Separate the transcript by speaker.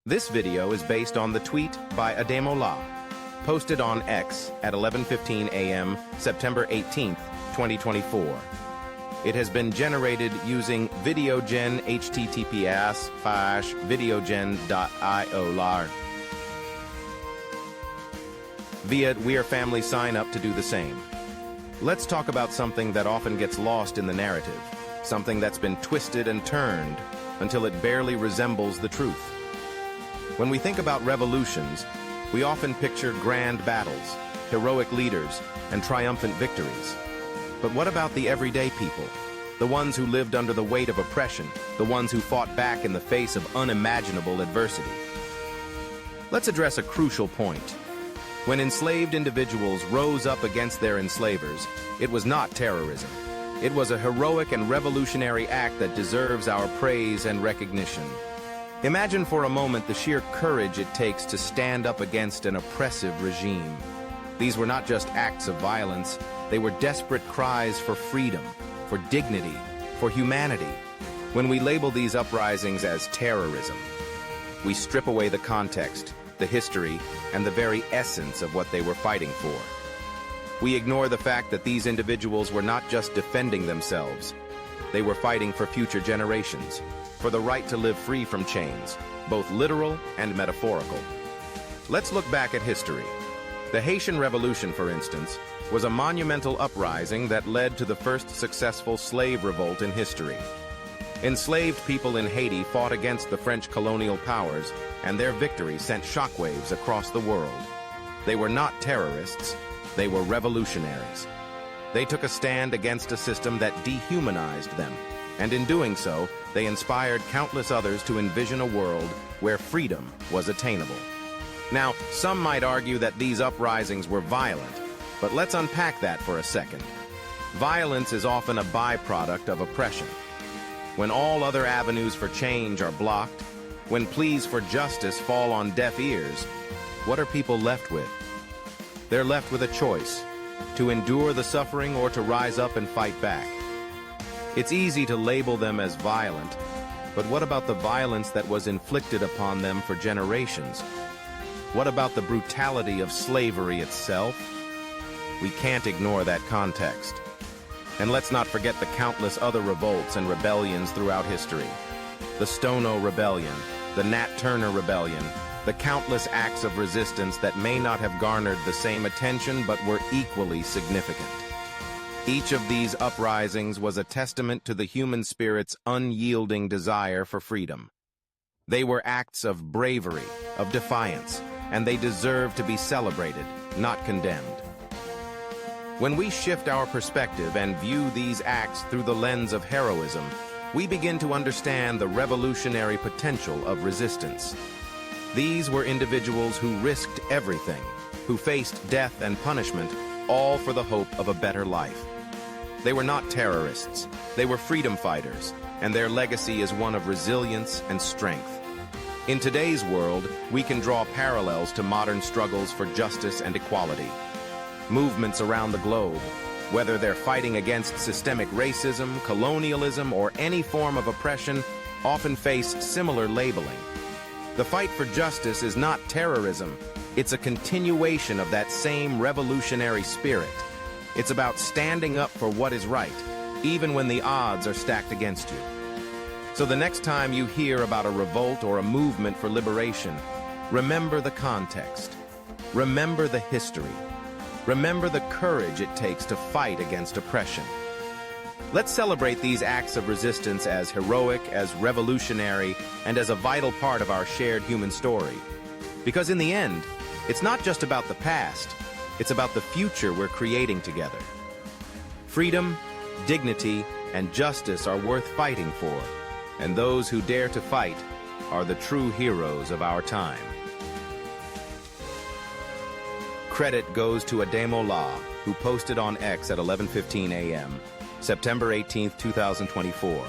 Speaker 1: This video is based on the tweet by Ademọ, posted on X at 11:15 a.m. September 18, 2024. It has been generated using VideoGen https:/videogen.io via We Are Family sign up to do the same. Let's talk about something that often gets lost in the narrative, something that's been twisted and turned until it barely resembles the truth. When we think about revolutions, we often picture grand battles, heroic leaders, and triumphant victories. But what about the everyday people? The ones who lived under the weight of oppression, the ones who fought back in the face of unimaginable adversity. Let's address a crucial point. When enslaved individuals rose up against their enslavers, it was not terrorism. It was a heroic and revolutionary act that deserves our praise and recognition. Imagine for a moment the sheer courage it takes to stand up against an oppressive regime. These were not just acts of violence, they were desperate cries for freedom, for dignity, for humanity. When we label these uprisings as terrorism, we strip away the context, the history, and the very essence of what they were fighting for. We ignore the fact that these individuals were not just defending themselves, they were fighting for future generations, for the right to live free from chains, both literal and metaphorical. Let's look back at history. The Haitian Revolution, for instance, was a monumental uprising that led to the first successful slave revolt in history. Enslaved people in Haiti fought against the French colonial powers, and their victory sent shockwaves across the world. They were not terrorists, they were revolutionaries. They took a stand against a system that dehumanized them, and in doing so, they inspired countless others to envision a world where freedom was attainable. Now, some might argue that these uprisings were violent, but let's unpack that for a second. Violence is often a byproduct of oppression. When all other avenues for change are blocked, when pleas for justice fall on deaf ears, what are people left with? They're left with a choice, to endure the suffering or to rise up and fight back. It's easy to label them as violent, but what about the violence that was inflicted upon them for generations? What about the brutality of slavery itself? We can't ignore that context. And let's not forget the countless other revolts and rebellions throughout history. The Stono Rebellion, the Nat Turner Rebellion, the countless acts of resistance that may not have garnered the same attention but were equally significant. Each of these uprisings was a testament to the human spirit's unyielding desire for freedom. They were acts of bravery, of defiance, and they deserve to be celebrated, not condemned. When we shift our perspective and view these acts through the lens of heroism, we begin to understand the revolutionary potential of resistance. These were individuals who risked everything, who faced death and punishment, all for the hope of a better life. They were not terrorists, they were freedom fighters, and their legacy is one of resilience and strength. In today's world, we can draw parallels to modern struggles for justice and equality. Movements around the globe, whether they're fighting against systemic racism, colonialism, or any form of oppression, often face similar labeling. The fight for justice is not terrorism, it's a continuation of that same revolutionary spirit. It's about standing up for what is right, even when the odds are stacked against you. So the next time you hear about a revolt or a movement for liberation, remember the context. Remember the history. Remember the courage it takes to fight against oppression. Let's celebrate these acts of resistance as heroic, as revolutionary, and as a vital part of our shared human story. Because in the end, it's not just about the past, it's about the future we're creating together. Freedom, dignity, and justice are worth fighting for, and those who dare to fight are the true heroes of our time. Credit goes to Ademọ, who posted on X at 11:15 a.m., September 18, 2024.